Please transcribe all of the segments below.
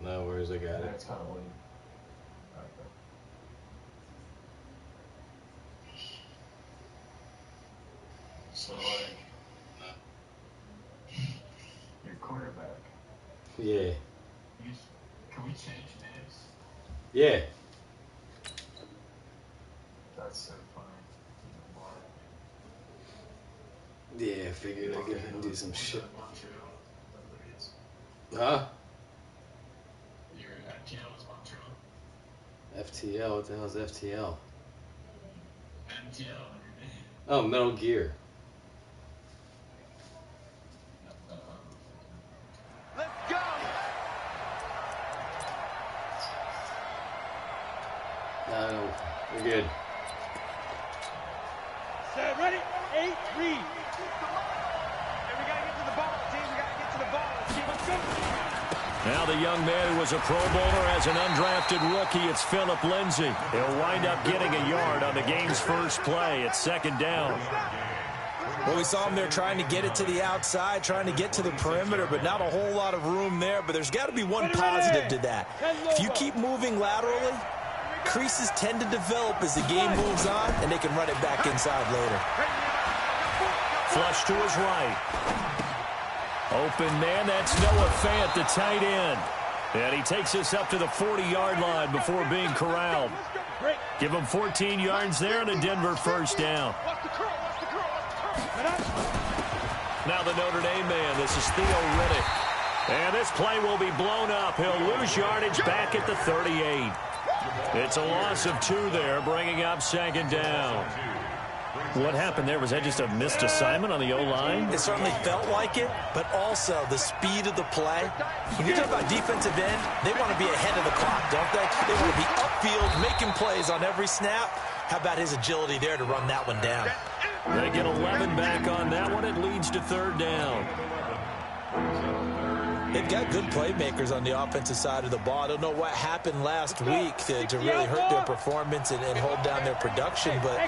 No worries, I got it. It's kind of late. Okay. So, like, your quarterback. Yeah. Can we change names? Yeah. That's so funny. Yeah, I figured I'd go ahead and do some shit. Huh? Your FTL is Montreal. FTL? What the hell is FTL? MTL. Oh, Mtlgear. Let's go! No, we're good. Set, ready? 8-3. And we gotta get to the ball, team. We gotta get to the ball. Let's go. Now the young man who was a Pro Bowler as an undrafted rookie, it's Phillip Lindsay. He'll wind up getting a yard on the game's first play. It's second down. Well, we saw him there trying to get it to the outside, trying to get to the perimeter, but not a whole lot of room there. But there's got to be one positive to that. If you keep moving laterally, creases tend to develop as the game moves on, and they can run it back inside later. Flush to his right. Open man, that's Noah Fant, the tight end. And he takes us up to the 40-yard line before being corralled. Give him 14 yards there and a Denver first down. Now the Notre Dame man, this is Theo Riddick. And this play will be blown up. He'll lose yardage back at the 38. It's a loss of 2 there, bringing up second down. What happened there? Was that just a missed assignment on the O-line? It certainly felt like it, but also the speed of the play. When you talk about defensive end, they want to be ahead of the clock, don't they? They want to be upfield, making plays on every snap. How about his agility there to run that one down? They get 11 back on that one. It leads to third down. They've got good playmakers on the offensive side of the ball. I don't know what happened last week to really hurt their performance and hold down their production, but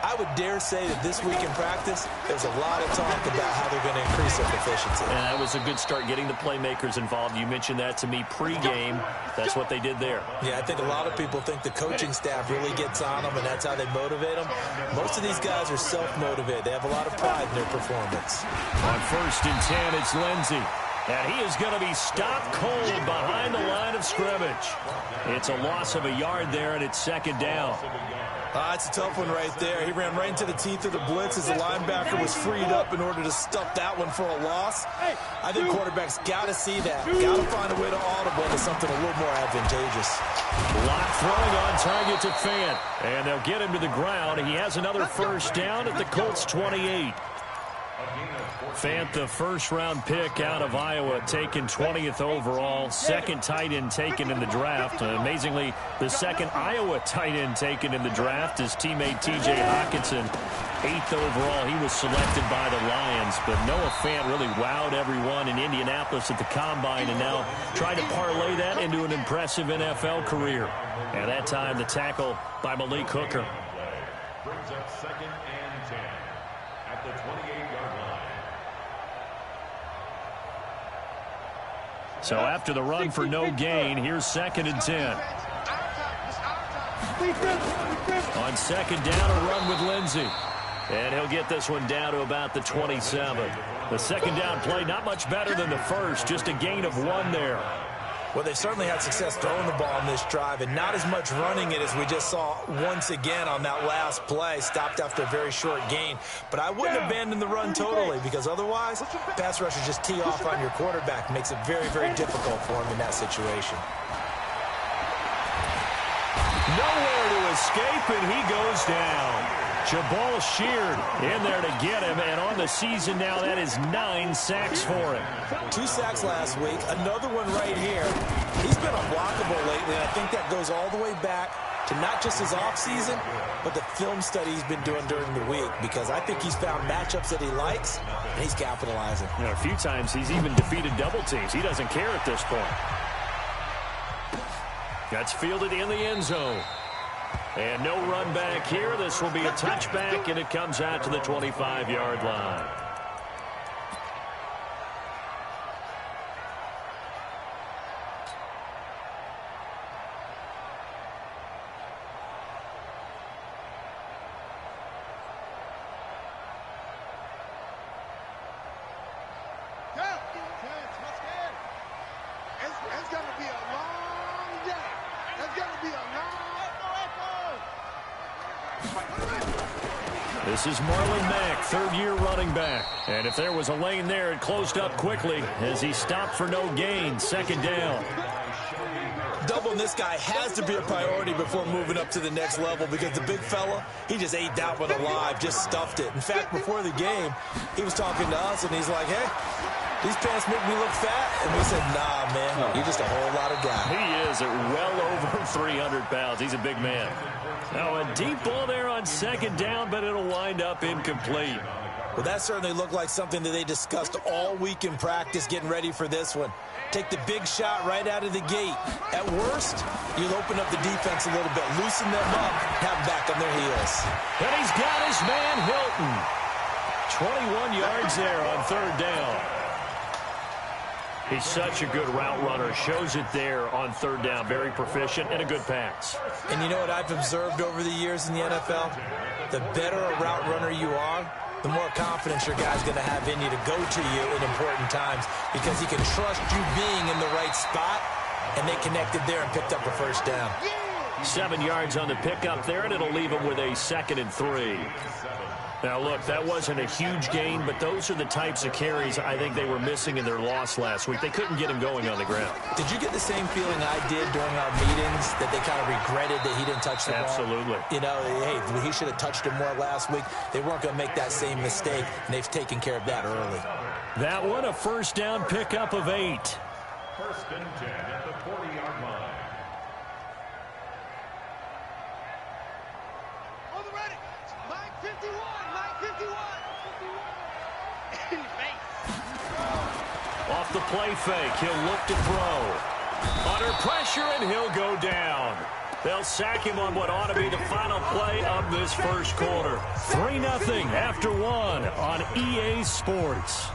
I would dare say that this week in practice, there's a lot of talk about how they're going to increase their proficiency. And that was a good start, getting the playmakers involved. You mentioned that to me pregame. That's what they did there. Yeah, I think a lot of people think the coaching staff really gets on them, and that's how they motivate them. Most of these guys are self-motivated. They have a lot of pride in their performance. On 1st and 10, it's Lindsay. And he is going to be stopped cold behind the line of scrimmage. It's a loss of a yard there, and it's second down. It's a tough one right there. He ran right into the teeth of the blitz as the linebacker was freed up in order to stuff that one for a loss. I think quarterbacks got to see that. Got to find a way to audible to something a little more advantageous. Lock throwing on target to Fant. And they'll get him to the ground. He has another first down at the Colts 28. Fant, the first-round pick out of Iowa, taken 20th overall, second tight end taken in the draft. Amazingly, the second Iowa tight end taken in the draft is teammate T.J. Hockenson. 8th overall, he was selected by the Lions. But Noah Fant really wowed everyone in Indianapolis at the Combine and now trying to parlay that into an impressive NFL career. And that time, the tackle by Malik Hooker. Brings up 2nd and 10 at the 28-yard line. So after the run for no gain, here's 2nd and 10. On second down, a run with Lindsay. And he'll get this one down to about the 27. The second down play not much better than the first, just a gain of 1 there. Well, they certainly had success throwing the ball on this drive, and not as much running it as we just saw once again on that last play. Stopped after a very short gain. But I wouldn't abandon the run totally, because otherwise, pass rushers just tee off on your quarterback. Makes it very, very difficult for him in that situation. Nowhere to escape, and he goes down. Jabal Sheard in there to get him, and on the season now, that is 9 sacks for him. 2 sacks last week, another one right here. He's been unblockable lately, and I think that goes all the way back to not just his offseason, but the film study he's been doing during the week, because I think he's found matchups that he likes, and he's capitalizing. You know, a few times he's even defeated double teams. He doesn't care at this point. That's fielded in the end zone. And no run back here. This will be a touchback, and it comes out to the 25-yard line. going to be a long day. It's going to be a long This is Marlon Mack, third-year running back. And if there was a lane there, it closed up quickly as he stopped for no gain. Second down. Doubling this guy has to be a priority before moving up to the next level because the big fella, he just ate that one alive, just stuffed it. In fact, before the game, he was talking to us, and he's like, hey, these pants make me look fat. And we said, nah, man, you're just a whole lot of guy. He is at well over 300 pounds. He's a big man. Now, a deep ball there on second down, but it'll wind up incomplete. Well, that certainly looked like something that they discussed all week in practice getting ready for this one. Take the big shot right out of the gate. At worst, you'll open up the defense a little bit, loosen them up, have them back on their heels. And he's got his man, Hilton. 21 yards there on third down. He's such a good route runner. Shows it there on third down. Very proficient and a good pass. And you know what I've observed over the years in the NFL? The better a route runner you are, the more confidence your guy's going to have in you to go to you in important times because he can trust you being in the right spot, and they connected there and picked up a first down. 7 yards on the pickup there, and it'll leave him with a 2nd and 3. Now, look, that wasn't a huge gain, but those are the types of carries I think they were missing in their loss last week. They couldn't get him going on the ground. Did you get the same feeling I did during our meetings, that they kind of regretted that he didn't touch the ball? Absolutely. You know, hey, he should have touched him more last week. They weren't going to make that same mistake, and they've taken care of that early. That one, a first down pickup of 8. First and 10 at the 40-yard line. On the ready. Mike 51. Mike 51. Off the play fake, he'll look to throw. Under pressure, and he'll go down. They'll sack him on what ought to be the final play of this first quarter. 3-0 after 1 on EA Sports.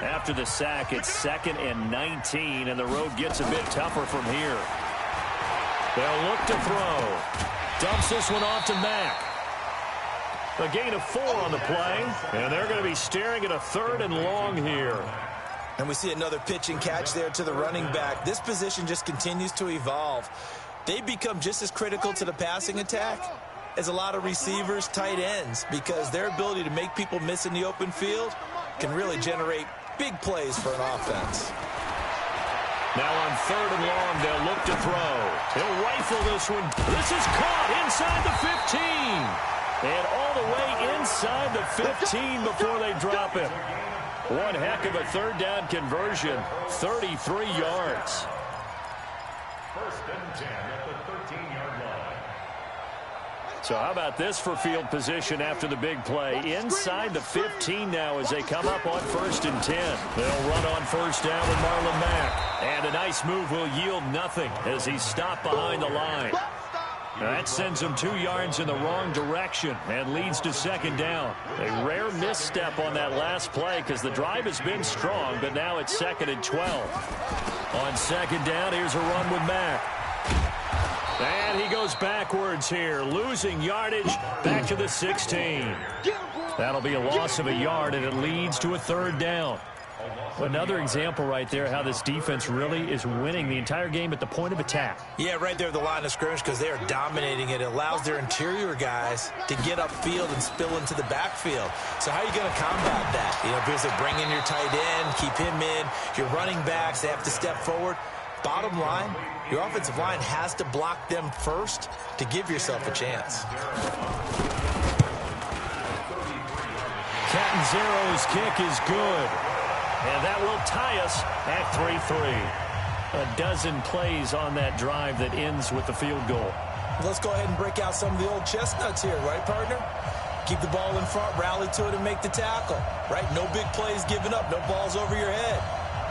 After the sack, it's 2nd and 19, and the road gets a bit tougher from here. They'll look to throw. Dumps this one off to Mack. A gain of 4 on the play, and they're going to be staring at a 3rd and long here. And we see another pitch and catch there to the running back. This position just continues to evolve. They become just as critical to the passing attack as a lot of receivers, tight ends, because their ability to make people miss in the open field can really generate big plays for an offense. Now on 3rd and long, they'll look to throw. He'll rifle this one. This is caught inside the 15. And all the way inside the 15 before they drop him. One heck of a 3rd down conversion. 33 yards. First and 10 at the 13-yard line. So how about this for field position after the big play? Inside the 15 now as they come up on 1st and 10. They'll run on 1st down with Marlon Mack. And a nice move will yield nothing as he's stopped behind the line. That sends him 2 yards in the wrong direction and leads to 2nd down. A rare misstep on that last play because the drive has been strong, but now it's 2nd and 12. On 2nd down, here's a run with Mack. And he goes backwards here, losing yardage back to the 16. That'll be a loss of a yard, and it leads to a 3rd down. Another example right there how this defense really is winning the entire game at the point of attack. Yeah, right there at the line of scrimmage because they are dominating it. It allows their interior guys to get upfield and spill into the backfield. So how are you going to combat that? You know, because they bring in your tight end, keep him in. Your running backs, they have to step forward. Bottom line, your offensive line has to block them first to give yourself a chance. Catanzaro's kick is good. And that will tie us at 3-3. A dozen plays on that drive that ends with the field goal. Let's go ahead and break out some of the old chestnuts here, right, partner? Keep the ball in front, rally to it, and make the tackle, right? No big plays given up, no balls over your head.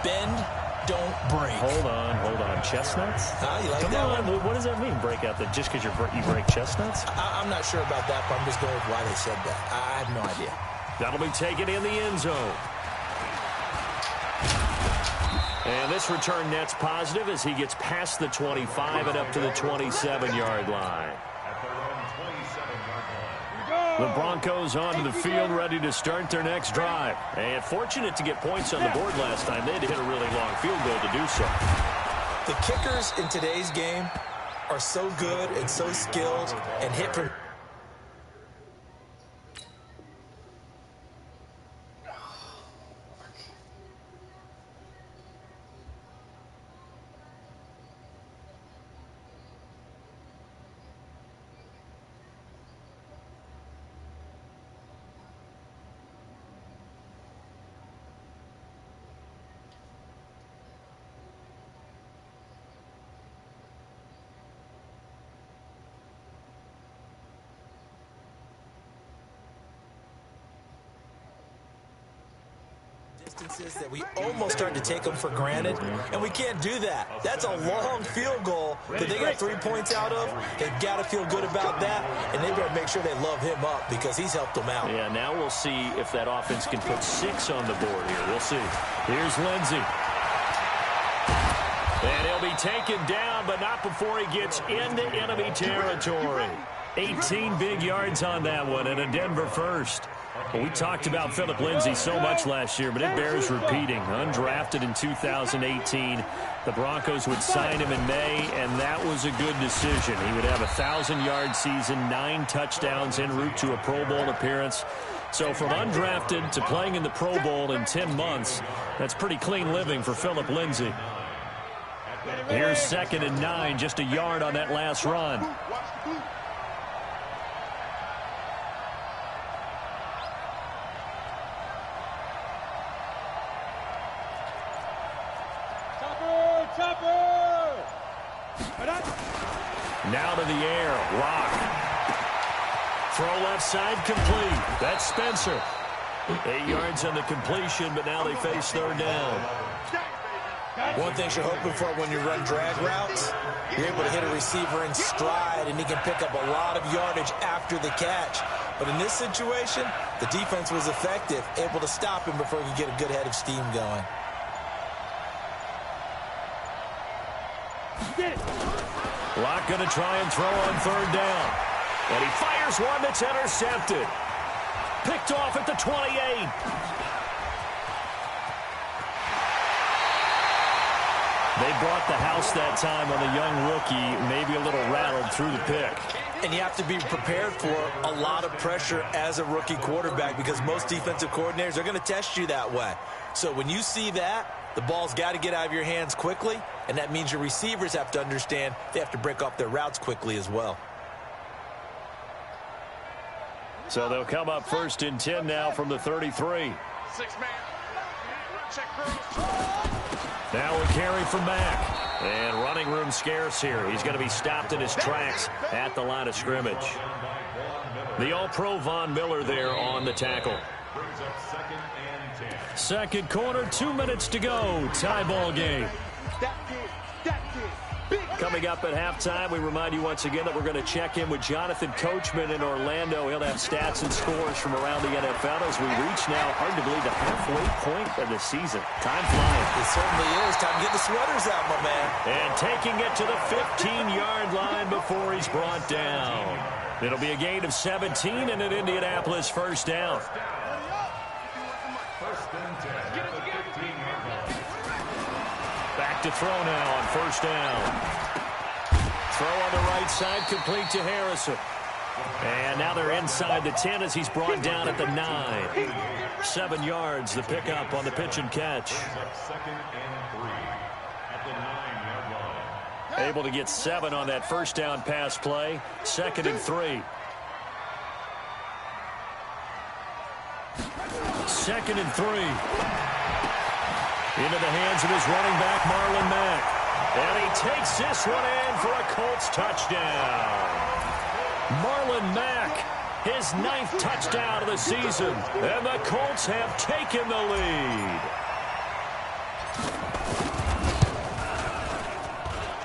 Bend, don't break. Hold on. Chestnuts? You like that one? What does that mean, break out? That just because you break chestnuts? I'm not sure about that, but I'm just going with why they said that. I have no idea. That'll be taken in the end zone. And this return net's positive as he gets past the 25 and up to the 27-yard line. At their own 27-yard line. Go! The Broncos onto the field, ready to start their next drive. And fortunate to get points on the board last time. They had to hit a really long field goal to do so. The kickers in today's game are so good and so skilled and hit from... that we almost start to take them for granted, and we can't do that. That's a long field goal that they got 3 points out of. They've got to feel good about that, and they better make sure they love him up because he's helped them out. Yeah, now we'll see if that offense can put 6 on the board here. We'll see. Here's Lindsey. And he'll be taken down, but not before he gets into enemy territory. 18 big yards on that one, and a Denver first. Well, we talked about Phillip Lindsay so much last year, but it bears repeating. Undrafted in 2018. The Broncos would sign him in May, and that was a good decision. He would have a 1,000-yard season, 9 touchdowns en route to a Pro Bowl appearance. So from undrafted to playing in the Pro Bowl in 10 months, that's pretty clean living for Phillip Lindsay. Here's 2nd and 9, just a yard on that last run. Now to the air, Rock. Throw left side, complete. That's Spencer. 8 yards on the completion, but now they face 3rd down. One thing you're hoping for when you run drag routes, you're able to hit a receiver in stride, and he can pick up a lot of yardage after the catch. But in this situation, the defense was effective, able to stop him before he could get a good head of steam going. Locke going to try and throw on 3rd down. And he fires one that's intercepted. Picked off at the 28. They brought the house that time on the young rookie, maybe a little rattled through the pick. And you have to be prepared for a lot of pressure as a rookie quarterback because most defensive coordinators are going to test you that way. So when you see that, the ball's got to get out of your hands quickly, and that means your receivers have to understand they have to break off their routes quickly as well. So they'll come up 1st and 10 now from the 33. 6-man. Now a carry for Mack. And running room scarce here. He's going to be stopped in his tracks at the line of scrimmage. The All-Pro Von Miller there on the tackle. 2nd quarter, 2 minutes to go. Tie ball game. Coming up at halftime, we remind you once again that we're going to check in with Jonathan Coachman in Orlando. He'll have stats and scores from around the NFL as we reach now, hard to believe, the halfway point of the season. Time flying. It certainly is. Time to get the sweaters out, my man. And taking it to the 15-yard line before he's brought down. It'll be a gain of 17 and an Indianapolis 1st down. Back to throw now on 1st down. Throw on the right side, complete to Harrison. And now they're inside the 10 as he's brought down at the 9. 7 yards, the pickup on the pitch and catch. 2nd and 3 at the 9-yard line. Able to get 7 on that 1st down pass play. 2nd and 3. 2nd and 3. Into the hands of his running back, Marlon Mack. And he takes this one in for a Colts touchdown. Marlon Mack, his 9th touchdown of the season. And the Colts have taken the lead.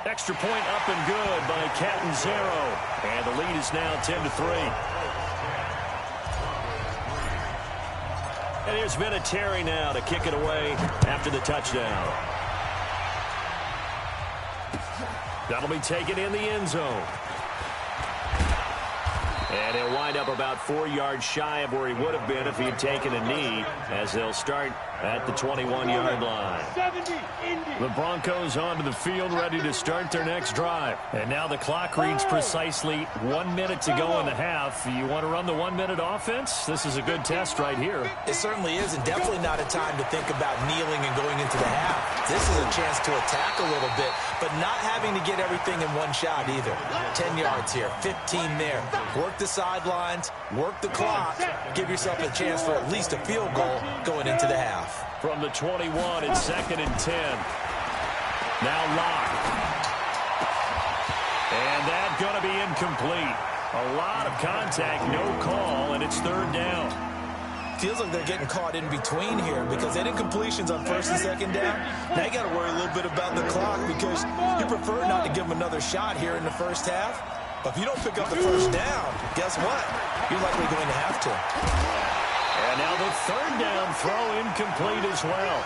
Extra point up and good by Catanzaro. And the lead is now 10-3. And here's Vinatieri now to kick it away after the touchdown. That'll be taken in the end zone. And he'll wind up about 4 yards shy of where he would have been if he had taken a knee, as they'll start at the 21-yard line. The Broncos onto the field, ready to start their next drive. And now the clock reads precisely 1 minute to go in the half. You want to run the 1 minute offense? This is a good test right here. It certainly is, and definitely not a time to think about kneeling and going into the half. This is a chance to attack a little bit, but not having to get everything in one shot either. 10 yards here, 15 there. Work the sidelines, work the clock, give yourself a chance for at least a field goal going into the half. From the 21, it's 2nd and 10. Now Locke. And that's going to be incomplete. A lot of contact, no call, and it's 3rd down. Feels like they're getting caught in between here because they did incompletions on 1st and 2nd down. Now you got to worry a little bit about the clock because you prefer not to give them another shot here in the first half. But if you don't pick up the 1st down, guess what? You're likely going to have to. And now the 3rd down throw incomplete as well.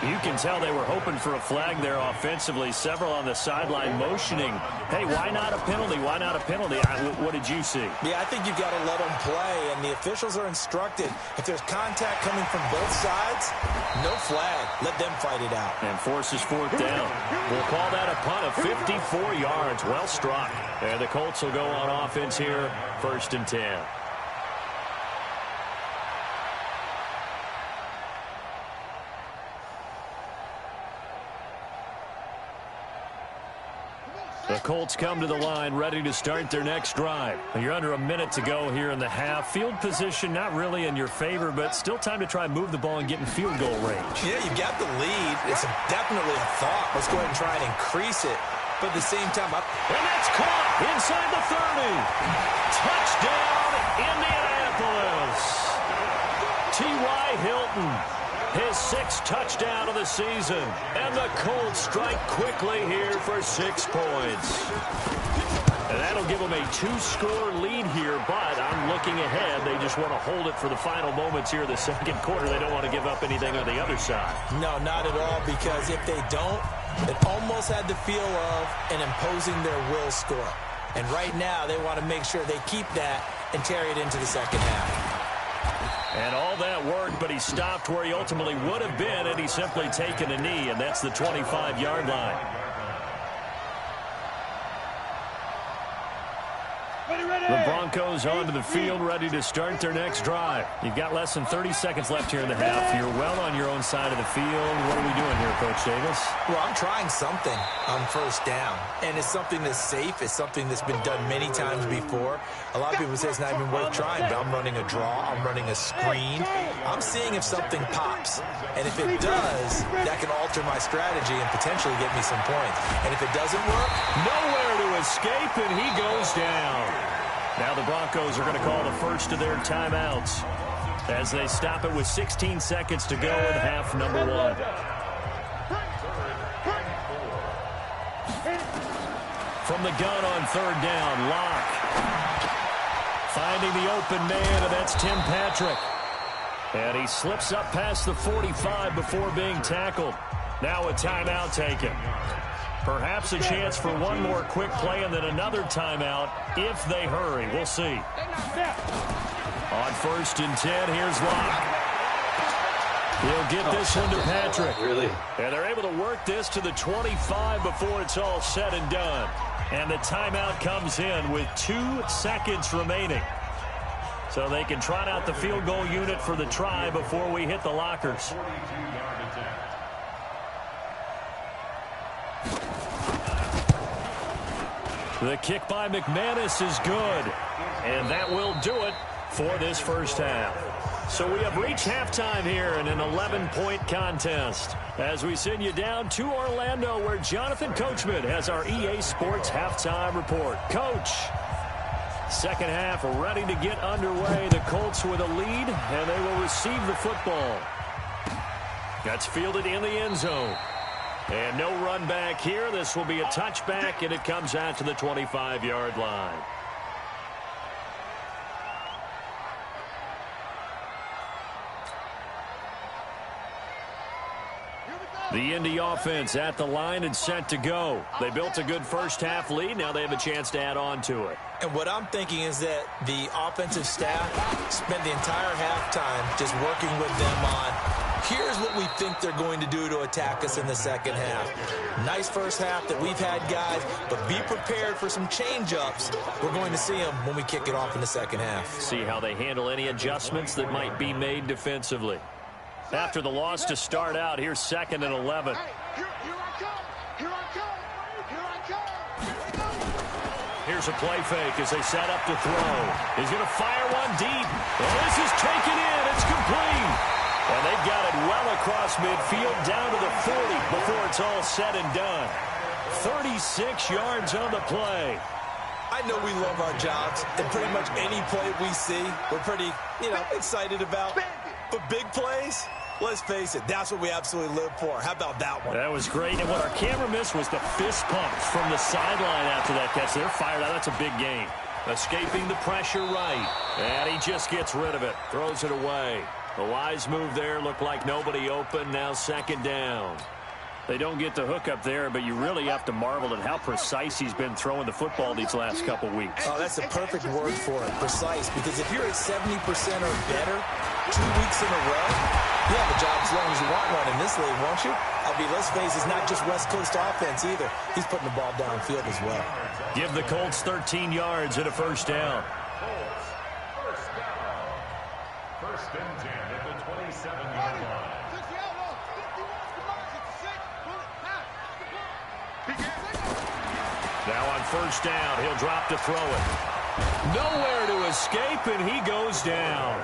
You can tell they were hoping for a flag there offensively. Several on the sideline motioning, hey, why not a penalty? Why not a penalty? What did you see? Yeah, I think you've got to let them play, and the officials are instructed. If there's contact coming from both sides, no flag. Let them fight it out. And forces 4th down. We'll call that a punt of 54 yards. Well struck. And the Colts will go on offense here, 1st and 10. The Colts come to the line, ready to start their next drive. You're under a minute to go here in the half. Field position not really in your favor, but still time to try and move the ball and get in field goal range. Yeah, you've got the lead. It's definitely a thought. Let's go ahead and try and increase it. But at the same time, and that's caught inside the 30. Touchdown, Indianapolis. T.Y. Hilton. His 6th touchdown of the season. And the Colts strike quickly here for 6 points. And that'll give them a 2-score lead here, but I'm looking ahead. They just want to hold it for the final moments here of the 2nd quarter. They don't want to give up anything on the other side. No, not at all, because if they don't, it almost had the feel of an imposing their will score. And right now, they want to make sure they keep that and carry it into the 2nd half. And all that worked, but he stopped where he ultimately would have been had he simply taken a knee, and that's the 25-yard line. The Broncos onto the field, ready to start their next drive. You've got less than 30 seconds left here in the half. You're well on your own side of the field. What are we doing here, Coach Davis? Well, I'm trying something on 1st down, and it's something that's safe. It's something that's been done many times before. A lot of people say it's not even worth trying, but I'm running a draw. I'm running a screen. I'm seeing if something pops, and if it does, that can alter my strategy and potentially get me some points. And if it doesn't work, nowhere to escape, and he goes down. Now the Broncos are going to call the first of their timeouts as they stop it with 16 seconds to go in half number 1. From the gun on 3rd down, Locke finding the open man, and that's Tim Patrick. And he slips up past the 45 before being tackled. Now a timeout taken. Perhaps a chance for one more quick play and then another timeout if they hurry. We'll see. On 1st and 10, here's Locke. He'll get this one to Patrick. Really? And they're able to work this to the 25 before it's all said and done. And the timeout comes in with 2 seconds remaining. So they can trot out the field goal unit for the try before we hit the lockers. The kick by McManus is good. And that will do it for this first half. So we have reached halftime here in an 11-point contest as we send you down to Orlando where Jonathan Coachman has our EA Sports halftime report. Coach, 2nd half ready to get underway. The Colts with a lead, and they will receive the football. That's fielded in the end zone. And no run back here. This will be a touchback, and it comes out to the 25-yard line. Here we go. The Indy offense at the line and set to go. They built a good first-half lead. Now they have a chance to add on to it. And what I'm thinking is that the offensive staff spent the entire halftime just working with them on, here's what we think they're going to do to attack us in the second half. Nice first half that we've had, guys, but be prepared for some change-ups. We're going to see them when we kick it off in the second half. See how they handle any adjustments that might be made defensively. After the loss to start out, here's 2nd and 11. Here I come. Here I come. Here I come. Here's a play fake as they set up to throw. He's going to fire one deep. And this is taken in. It's complete. And they've got it well across midfield down to the 40 before it's all said and done. 36 yards on the play. I know we love our jobs, and pretty much any play we see, we're pretty, excited about. But big plays, let's face it, that's what we absolutely live for. How about that one? That was great. And what our camera missed was the fist pumps from the sideline after that catch. They're fired out. That's a big gain. Escaping the pressure right. And he just gets rid of it. Throws it away. The wise move there. Looked like nobody open. Now 2nd down. They don't get the hook up there, but you really have to marvel at how precise he's been throwing the football these last couple weeks. Oh, that's a perfect word for it, precise, because if you're at 70% or better 2 weeks in a row, you have a job as long as you want one in this league, won't you? Let's face it, it's not just West Coast offense either. He's putting the ball downfield as well. Give the Colts 13 yards and a first down. First down. 1st and 10 at the 27-yard line. Now on 1st down, he'll drop to throw it. Nowhere to escape, and he goes down.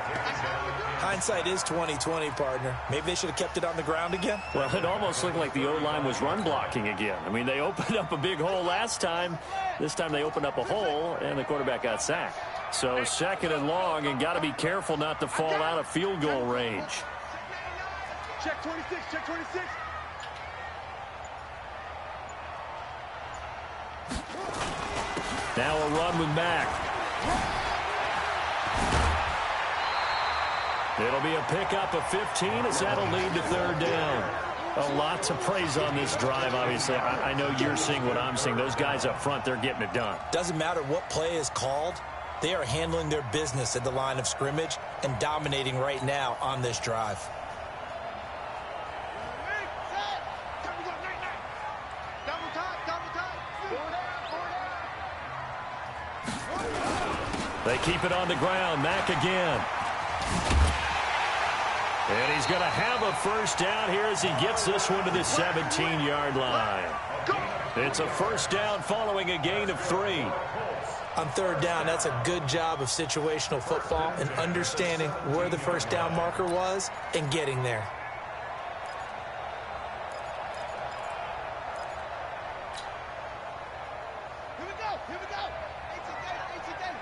Hindsight is 20/20, partner. Maybe they should have kept it on the ground again. Well, it almost looked like the O-line was run blocking again. I mean, they opened up a big hole last time. This time they opened up a hole, and the quarterback got sacked. So 2nd and long, and got to be careful not to fall out of field goal range. Check 26, check 26. Now a run with Mack. It'll be a pickup of 15 as that'll lead to 3rd down. A lot to praise on this drive, obviously. I know you're seeing what I'm seeing. Those guys up front, they're getting it done. Doesn't matter what play is called. They are handling their business at the line of scrimmage and dominating right now on this drive. They keep it on the ground. Mack again. And he's going to have a first down here as he gets this one to the 17-yard line. It's a first down following a gain of 3. On 3rd down, that's a good job of situational football and understanding where the first down marker was and getting there. Here we go, here we go. 18 day.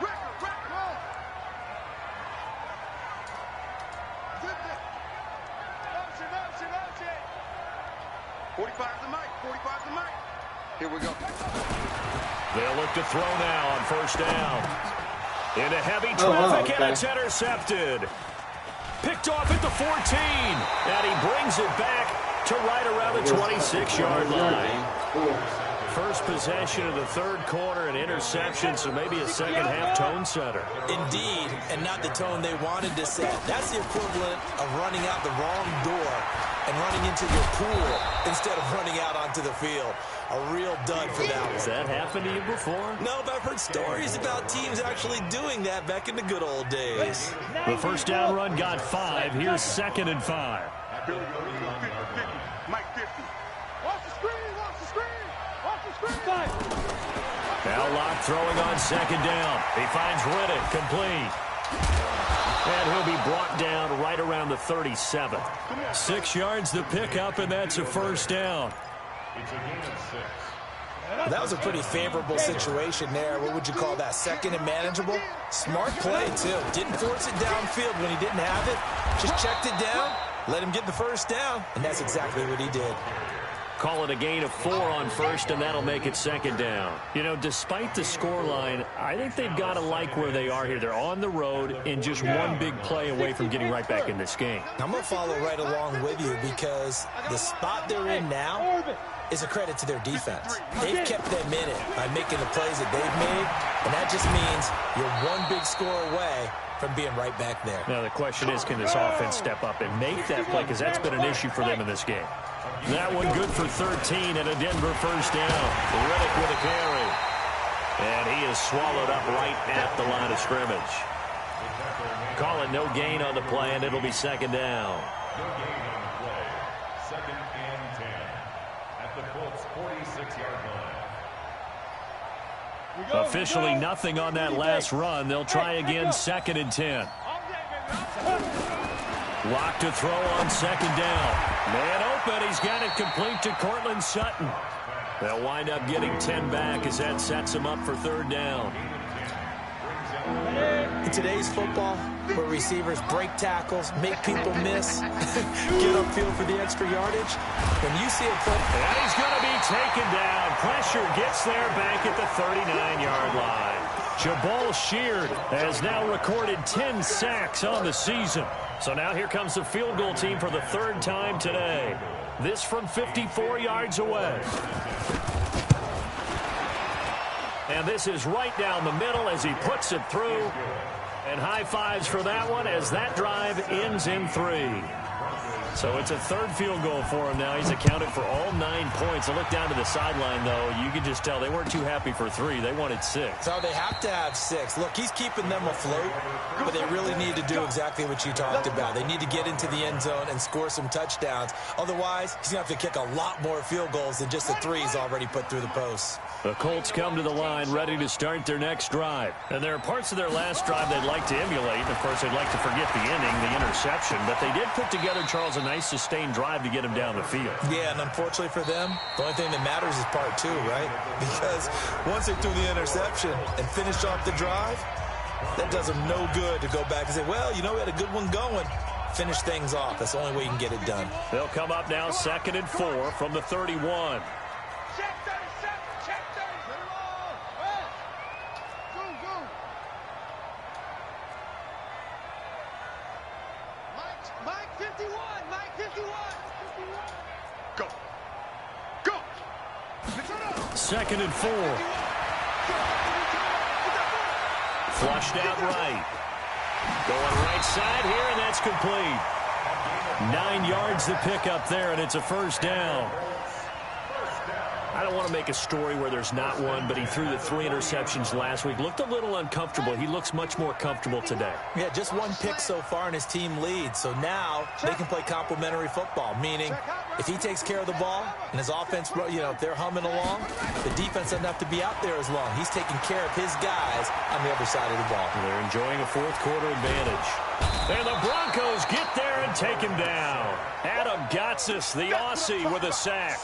Record. Zip it. Motion. 45 the mic. Here we go. They'll look to throw now on 1st down. Into heavy traffic, and it's intercepted. Picked off at the 14. And he brings it back to right around the 26-yard line. First possession of the 3rd quarter, an interception, so maybe a second-half tone setter. Indeed, and not the tone they wanted to set. That's the equivalent of running out the wrong door and running into your pool instead of running out onto the field. A real dud for that one. Has that happened to you before? No, but I've heard stories about teams actually doing that back in the good old days. The first down run got 5. Here's 2nd and 5. 50. Mike 50. Watch the screen. Now Locke throwing on 2nd down. He finds Riddick complete. And he'll be brought down right around the 37. 6 yards the pickup, and that's a first down. It's a gain of 6. That was a pretty favorable situation there. What would you call that? 2nd and manageable? Smart play, too. Didn't force it downfield when he didn't have it. Just checked it down, let him get the first down, and that's exactly what he did. Call it a gain of 4 on first, and that'll make it second down. You know, despite the scoreline, I think they've got to like where they are here. They're on the road and just one big play away from getting right back in this game. I'm going to follow right along with you because the spot they're in now is a credit to their defense. They've kept them in it by making the plays that they've made, and that just means you're one big score away from being right back there. Now, the question is, can this offense step up and make that play? Because that's been an issue for them in this game. That one good for 13 and a Denver first down. Riddick with a carry. And he is swallowed up right at the line of scrimmage. Call it no gain on the play, and it'll be second down. No gain on the play. Second and 10 at the Colts' 46-yard line. Officially nothing on that last run. They'll try again, second and 10. Lock to throw on second down. Man open. He's got it complete to Cortland Sutton. They'll wind up getting 10 back as that sets him up for third down. In today's football, where receivers break tackles, make people miss, get upfield for the extra yardage, when you see a play... And he's going to be taken down. Pressure gets there back at the 39-yard line. Jabal Sheard has now recorded 10 sacks on the season. So now here comes the field goal team for the third time today. This from 54 yards away. And this is right down the middle as he puts it through. And high fives for that one as that drive ends in 3. So it's a third field goal for him now. He's accounted for all 9 points. I look down to the sideline, though. You can just tell they weren't too happy for 3. They wanted 6. So they have to have 6. Look, he's keeping them afloat, but they really need to do exactly what you talked about. They need to get into the end zone and score some touchdowns. Otherwise, he's going to have to kick a lot more field goals than just the 3 he's already put through the posts. The Colts come to the line ready to start their next drive. And there are parts of their last drive they'd like to emulate. And, of course, they'd like to forget the ending, the interception. But they did put together, Charles, a nice sustained drive to get him down the field. Yeah, and unfortunately for them, the only thing that matters is part 2, right? Because once they threw the interception and finished off the drive, that does them no good to go back and say, well, you know, we had a good one going. Finish things off. That's the only way you can get it done. They'll come up now second and 4 from the 31. Second and 4. Flushed out right. Going right side here, and that's complete. 9 yards to pick up there, and it's a first down. I don't want to make a story where there's not one, but he threw the 3 interceptions last week. Looked a little uncomfortable. He looks much more comfortable today. Yeah, just 1 pick so far, and his team leads. So now they can play complementary football, meaning if he takes care of the ball and his offense, you know, if they're humming along, the defense doesn't have to be out there as long. He's taking care of his guys on the other side of the ball. They're enjoying a fourth quarter advantage. And the Broncos get there and take him down. Adam Gotsis, the Aussie, with a sack.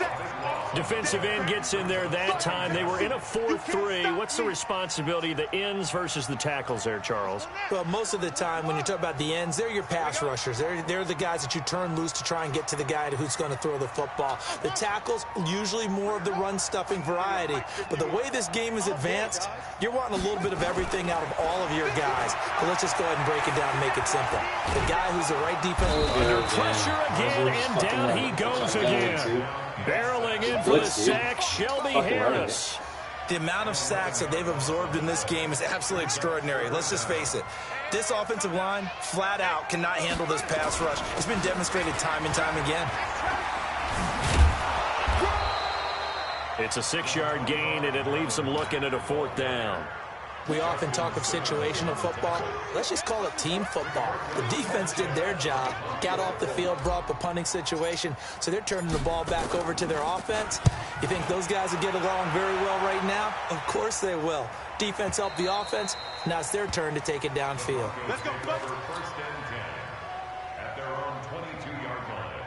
Defensive end gets in there that time. They were in a 4-3. What's the responsibility of the ends versus the tackles there, Charles? Well, most of the time when you talk about the ends, they're your pass rushers. They're the guys that you turn loose to try and get to the guy who's going to throw the football. The tackles, usually more of the run-stuffing variety. But the way this game is advanced, you're wanting a little bit of everything out of all of your guys. But let's just go ahead and break it down and make it simple. The guy who's the right defense. Under pressure again, and down he goes again. Barreling in for the sack, Shelby Harris. The amount of sacks that they've absorbed in this game is absolutely extraordinary. Let's just face it. This offensive line, flat out, cannot handle this pass rush. It's been demonstrated time and time again. It's a 6-yard gain, and it leaves them looking at a 4th down. We often talk of situational football. Let's just call it team football. The defense did their job, got off the field, brought up a punting situation, so they're turning the ball back over to their offense. You think those guys will get along very well right now? Of course they will. Defense helped the offense. Now it's their turn to take it downfield. Let's go, cover. First and 10 at their own 22-yard line.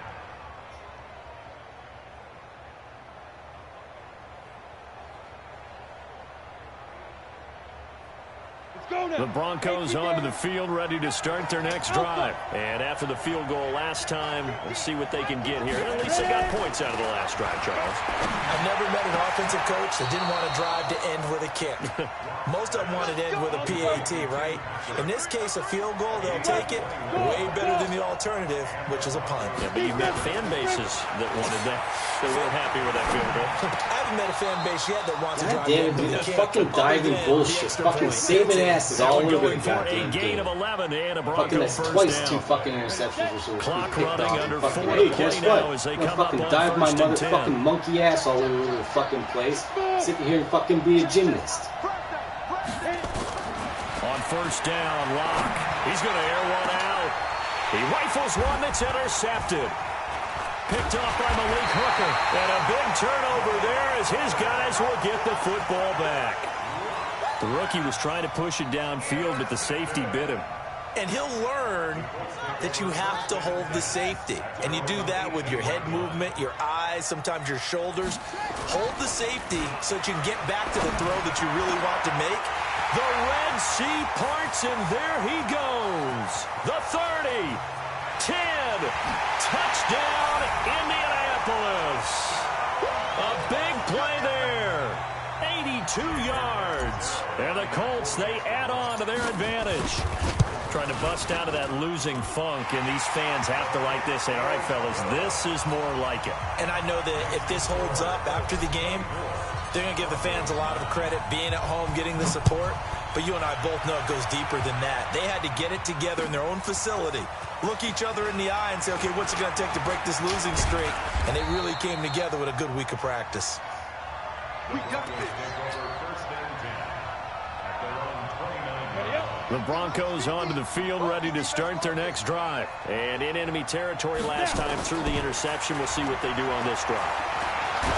Let's go. The Broncos onto the field, ready to start their next drive. And after the field goal last time, we'll see what they can get here. At least they got points out of the last drive, Charles. I've never met an offensive coach that didn't want to drive to end with a kick. Most of them wanted to end with a PAT, right? In this case, a field goal, they'll take it way better than the alternative, which is a punt. Yeah, but you've met fan bases that wanted that. They weren't happy with that field goal. I haven't met a fan base yet that wants to drive damn it, with dude. a kick. Fucking diving bullshit. Fucking saving asses all over the goddamn gain game. of 11 and a Bronco Fucking that's first twice down. 2 fucking interceptions or so. Clock running under 4 fucking, to hey, play guess now what? as they I'm gonna come up fucking on dive my 1st and 10. motherfucking monkey ass all over the fucking place. Sit here and fucking be a gymnast. On first down, Locke. He's going to air one out. He rifles one that's intercepted. Picked off by Malik Hooker. And a big turnover there as his guys will get the football back. The rookie was trying to push it downfield, but the safety bit him. And he'll learn that you have to hold the safety. And you do that with your head movement, your eyes, sometimes your shoulders. Hold the safety so that you can get back to the throw that you really want to make. The Red Sea parts, and there he goes. The 30, 10, touchdown, Indianapolis. A big play there. 82 yards. And the Colts, they add on to their advantage. Trying to bust out of that losing funk, and these fans have to like this. Say, all right, fellas, this is more like it. And I know that if this holds up after the game, they're going to give the fans a lot of credit being at home, getting the support. But you and I both know it goes deeper than that. They had to get it together in their own facility, look each other in the eye and say, okay, what's it going to take to break this losing streak? And they really came together with a good week of practice. We got this. The Broncos onto the field, ready to start their next drive. And in enemy territory last time through the interception. We'll see what they do on this drive.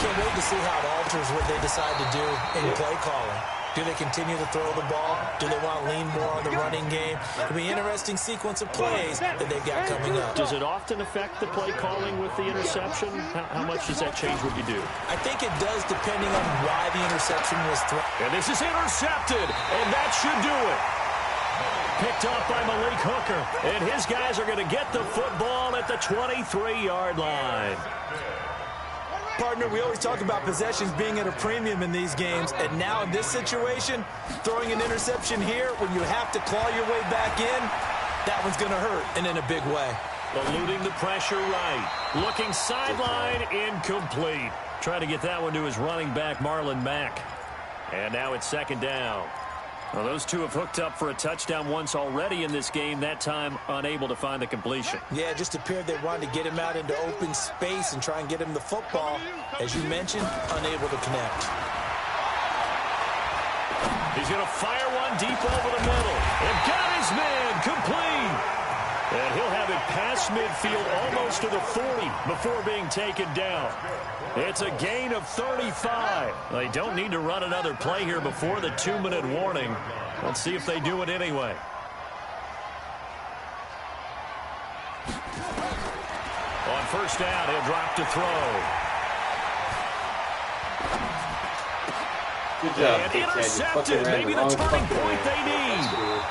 Can't wait to see how it alters what they decide to do in play calling. Do they continue to throw the ball? Do they want to lean more on the running game? It'll be an interesting sequence of plays that they've got coming up. Does it often affect the play calling with the interception? How much does that change what you do? I think it does, depending on why the interception was thrown. And this is intercepted, and that should do it. Picked off by Malik Hooker, and his guys are going to get the football at the 23-yard line. Partner, we always talk about possessions being at a premium in these games, and now in this situation, throwing an interception here when you have to claw your way back in, that one's going to hurt, and in a big way. Eluding the pressure right. Looking sideline, incomplete. Trying to get that one to his running back, Marlon Mack. And now it's second down. Well, those two have hooked up for a touchdown once already in this game, that time unable to find the completion. Yeah, it just appeared they wanted to get him out into open space and try and get him the football. As you mentioned, unable to connect. He's going to fire one deep over the middle. And got his man complete. And he'll have it past midfield almost to the 40 before being taken down. It's a gain of 35. They don't need to run another play here before the 2-minute warning. Let's see if they do it anyway. On first down, he'll drop to throw. Good job, And Big Ted. You intercepted. fucking ran Maybe the the wrong turning fucking point way. they need. That's cool.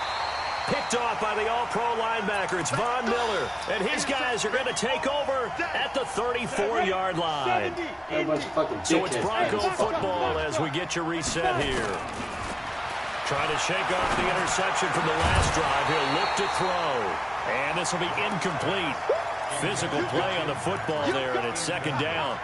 Picked off by the all-pro linebacker. It's Von Miller. And his guys are going to take over at the 34-yard line. A bunch of fucking So it's dickheads Bronco playing football as we get your reset here. Trying to shake off the interception from the last drive. He'll look to throw. And this will be incomplete. Physical play on the football there, and it's second down.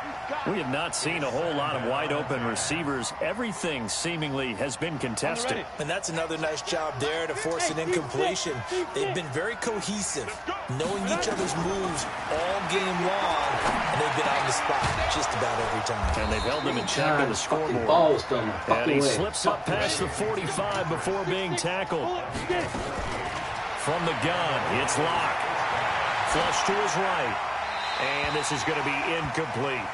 We have not seen a whole lot of wide-open receivers. Everything seemingly has been contested. And that's another nice job there to force an incompletion. They've been very cohesive, knowing each other's moves all game long, and they've been on the spot just about every time. And they've held them in check on the scoreboard. Balls going my And fucking he way. slips up past the 45 before being tackled. From the gun, it's Locke. Flush to his right. And this is going to be incomplete.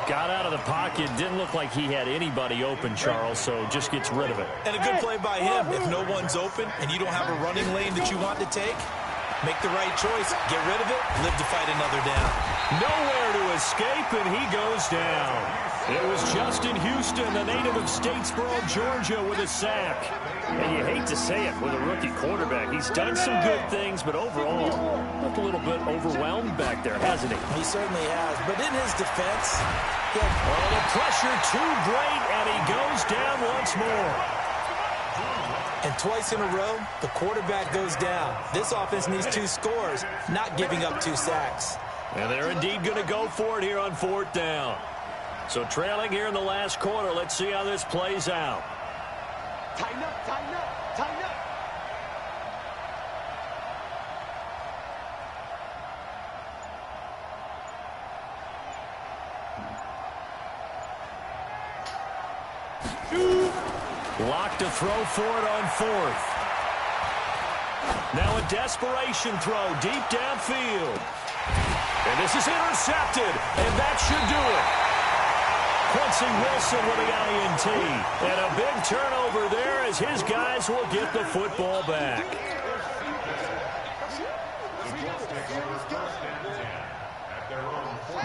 Got out of the pocket. Didn't look like he had anybody open, Charles, so just gets rid of it. And a good play by him. If no one's open and you don't have a running lane that you want to take, make the right choice. Get rid of it. Live to fight another down. Nowhere to escape, and he goes down. It was Justin Houston, the native of Statesboro, Georgia, with a sack. And you hate to say it with a rookie quarterback. He's done some good things, but overall, looked a little bit overwhelmed back there, hasn't he? He certainly has. But in his defense, oh, the pressure too great, and he goes down once more. And twice in a row, the quarterback goes down. This offense needs 2 scores, not giving up 2 sacks. And they're indeed going to go for it here on 4th down. So trailing here in the last quarter, let's see how this plays out. Tighten up, tighten up, tighten up. Locked to throw for it on 4th. Now a desperation throw deep downfield. And this is intercepted, and that should do it. Quincy Wilson with the INT. And a big turnover there as his guys will get the football back.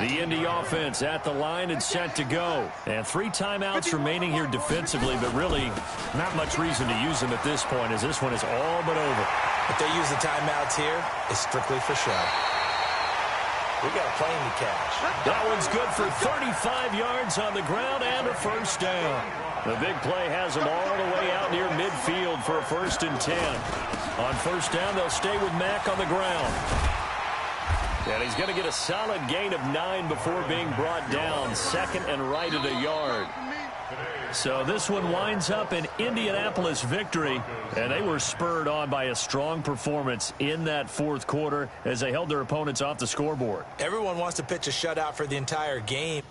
The Indy offense at the line and set to go. And 3 timeouts remaining here defensively, but really not much reason to use them at this point as this one is all but over. If they use the timeouts here, it's strictly for show. We got a plane to catch. That one's good for 35 yards on the ground and a first down. The big play has them all the way out near midfield for a 1st and 10. On 1st down, they'll stay with Mack on the ground. And he's going to get a solid gain of 9 before being brought down. 2nd and right at a yard. So this one winds up an Indianapolis victory, and they were spurred on by a strong performance in that 4th quarter as they held their opponents off the scoreboard. Everyone wants to pitch a shutout for the entire game,